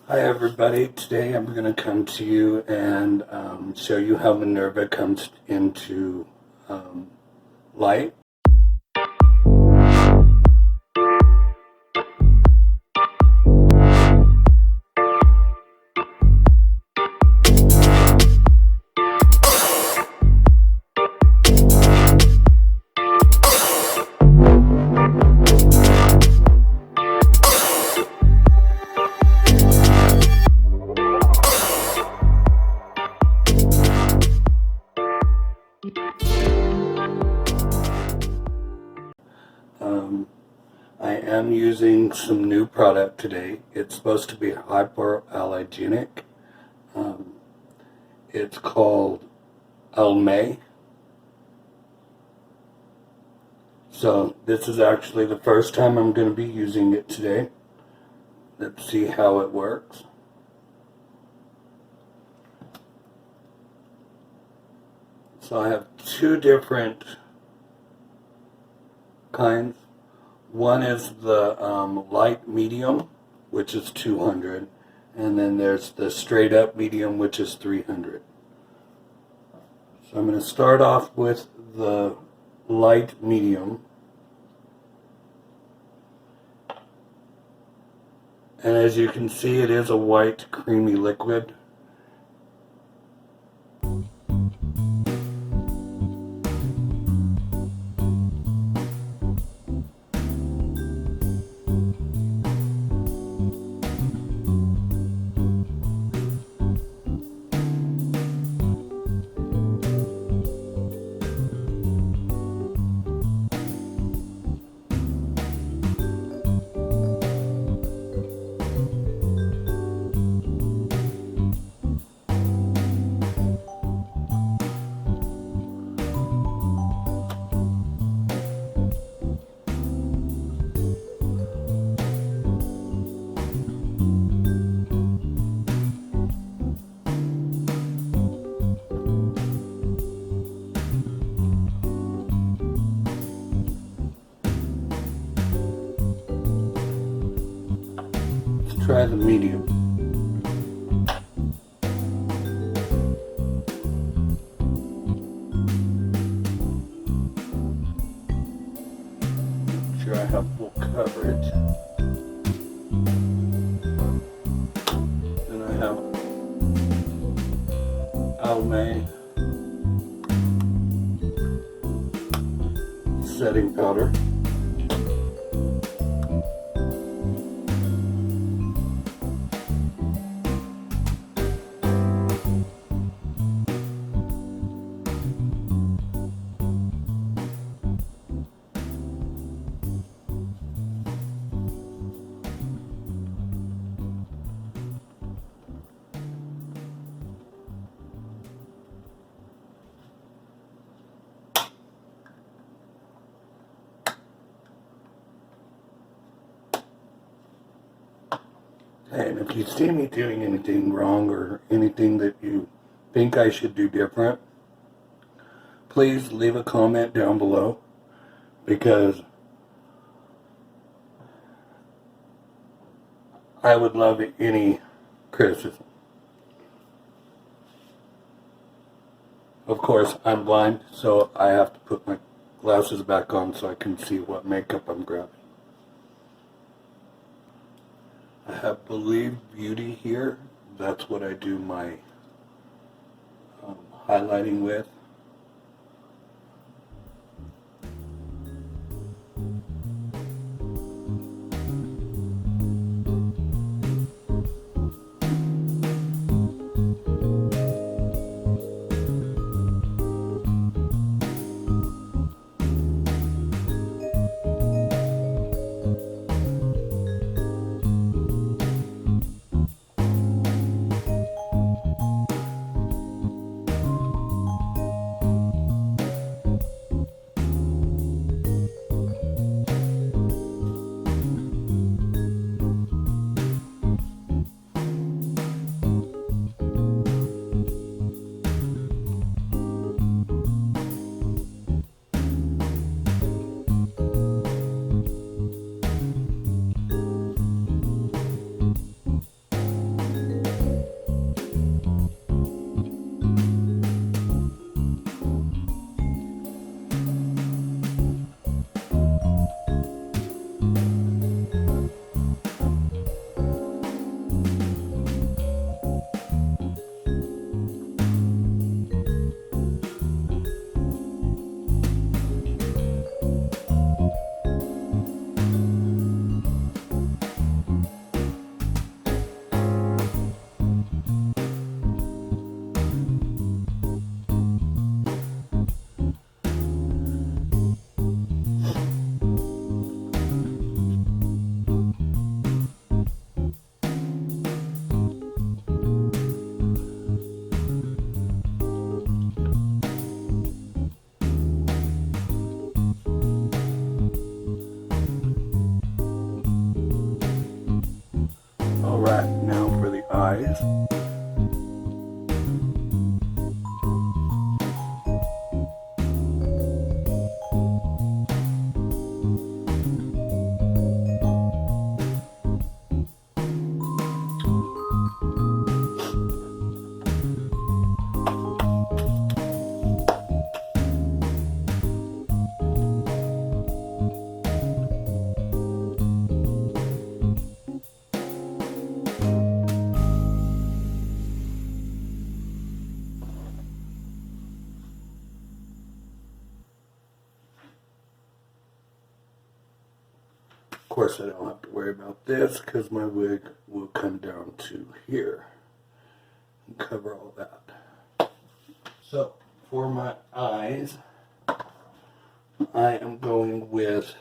Hi everybody, today I'm going to come to you and show you how Minerva comes into light. I am using some new product today. It's supposed to be hypoallergenic. It's called Almay. So this is actually the first time I'm going to be using it today. Let's see how it works. So I have two different kinds. One is the light medium, which is 200, and then there's the straight up medium, which is 300. So I'm going to start off with the light medium. And as you can see, it is a white creamy liquid. Try the medium. Make sure I have full coverage. Then I have Almay setting powder. And if you see me doing anything wrong or anything that you think I should do different, please leave a comment down below, because I would love any criticism. Of course, I'm blind, so I have to put my glasses back on so I can see what makeup I'm grabbing. I have Believe Beauty here. That's what I do my highlighting with. guys. Of course, I don't have to worry about this because my wig will come down to here and cover all that. So, for my eyes, I am going with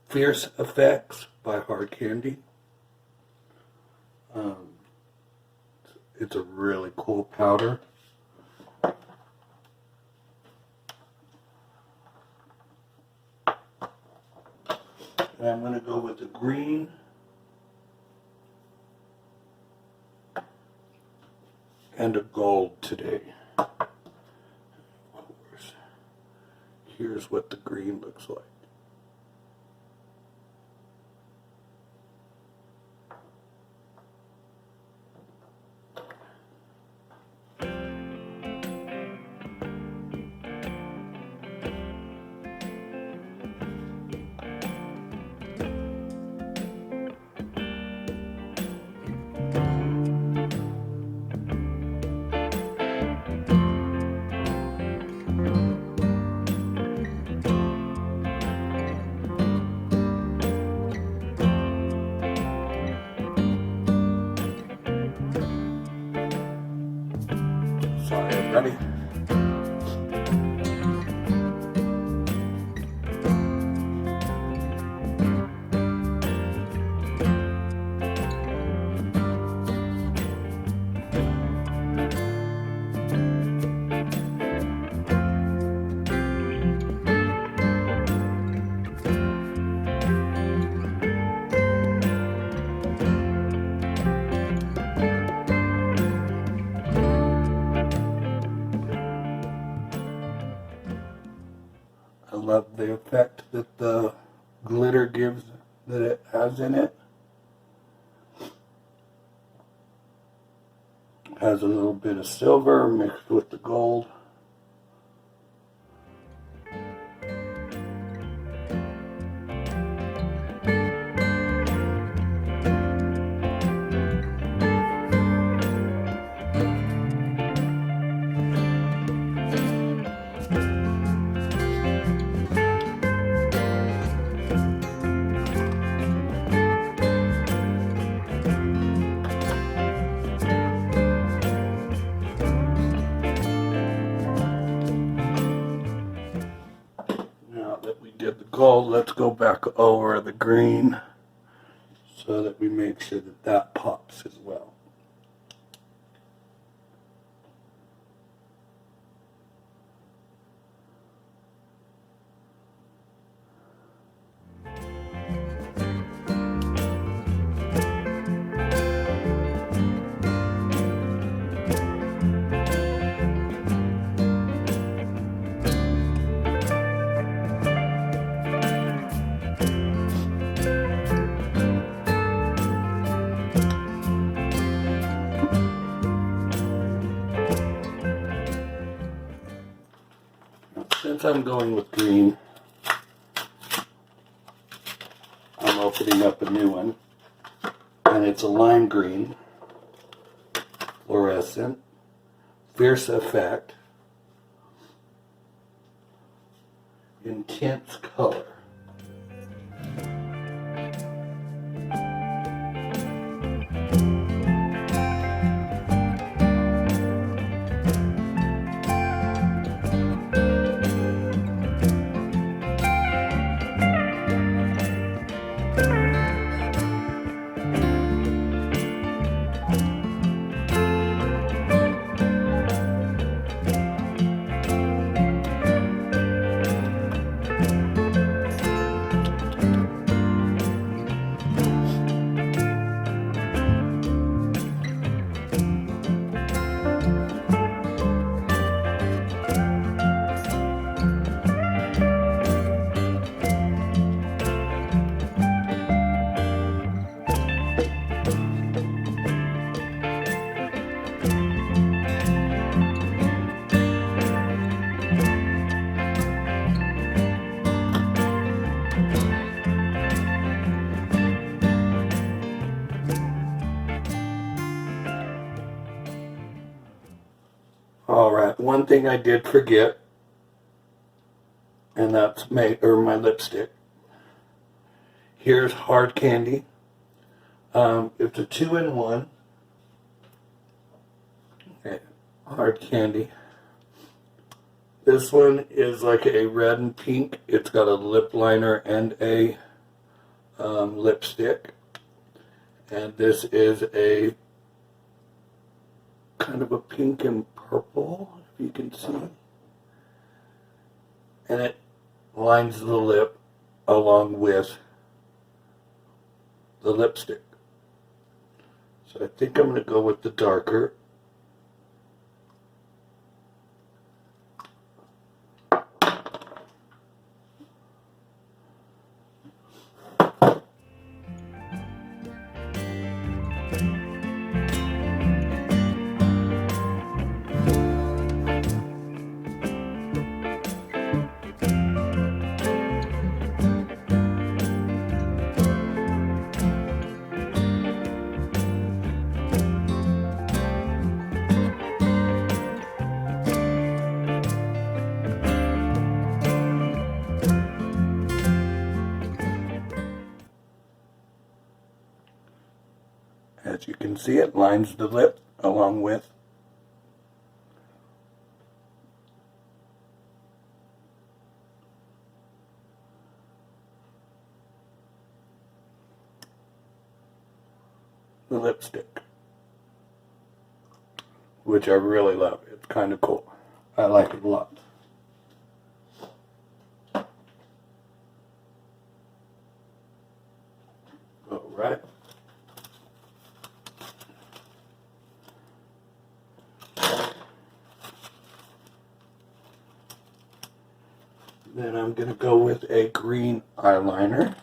Fierce Effects by Hard Candy. It's a really cool powder. And I'm going to go with the green and a gold today. Of course. Here's what the green looks like. Sorry, everybody. I love the effect that the glitter gives, that it has in it. Has a little bit of silver mixed with the gold. Now that we did the gold, let's go back over the green so that we make sure that that pops as well. Since I'm going with green, I'm opening up a new one, and it's a lime green, fluorescent, Fierce Effect, intense color. one thing I did forget, and that's my lipstick. Here's hard candy. It's a 2-in-1. Okay, hard candy. This one is like a red and pink. It's got a lip liner and a lipstick. And this is a kind of a pink and purple, if you can see. And it lines the lip along with the lipstick. So I think I'm going to go with the darker. As you can see, it lines the lip along with the lipstick, which I really love. It's kind of cool. I like it a lot. All right. Then I'm going to go with a green eyeliner.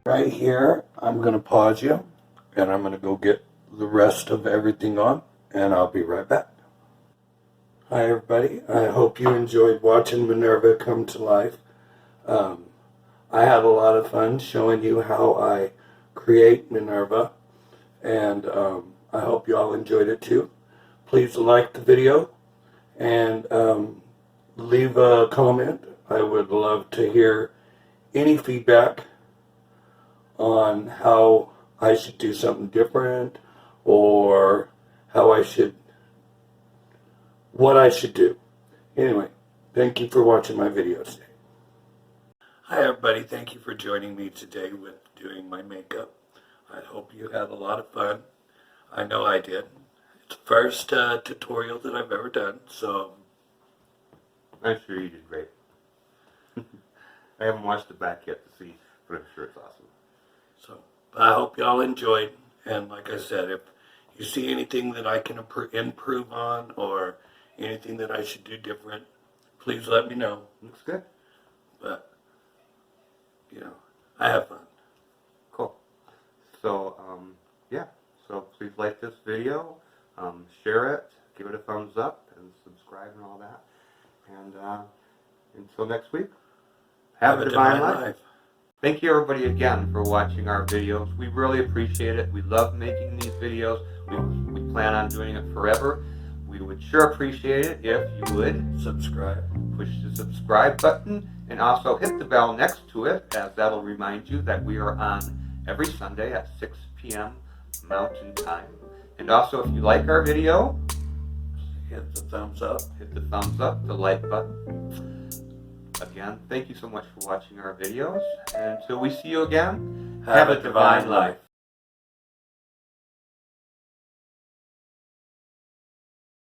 Right here, I'm going to pause you, and I'm going to go get the rest of everything on, and I'll be right back. Hi everybody, I hope you enjoyed watching Minerva come to life. I had a lot of fun showing you how I create Minerva, and I hope you all enjoyed it too. Please like the video, and leave a comment. I would love to hear any feedback on how I should do something different, or what I should do. Anyway, thank you for watching my videos today. Hi everybody, thank you for joining me today with doing my makeup. I hope you had a lot of fun. I know I did. It's the first tutorial that I've ever done, so I'm sure you did great. I haven't watched it back yet to see, but I'm sure it's awesome. So, I hope y'all enjoyed, and like I said, if you see anything that I can improve on, or anything that I should do different, please let me know. Looks good. But, I have fun. Cool. So, yeah. So please like this video, share it, give it a thumbs up, and subscribe and all that. And until next week, have a divine life. Thank you everybody again for watching our videos. We really appreciate it. We love making these videos. We plan on doing it forever. We would sure appreciate it if you would Subscribe. push the subscribe button and also hit the bell next to it, as that'll remind you that we are on every Sunday at 6 p.m. Mountain Time. And also, if you like our video, Hit the thumbs up. hit the thumbs up, the like button. Again, thank you so much for watching our videos. And until we see you again, have a divine life.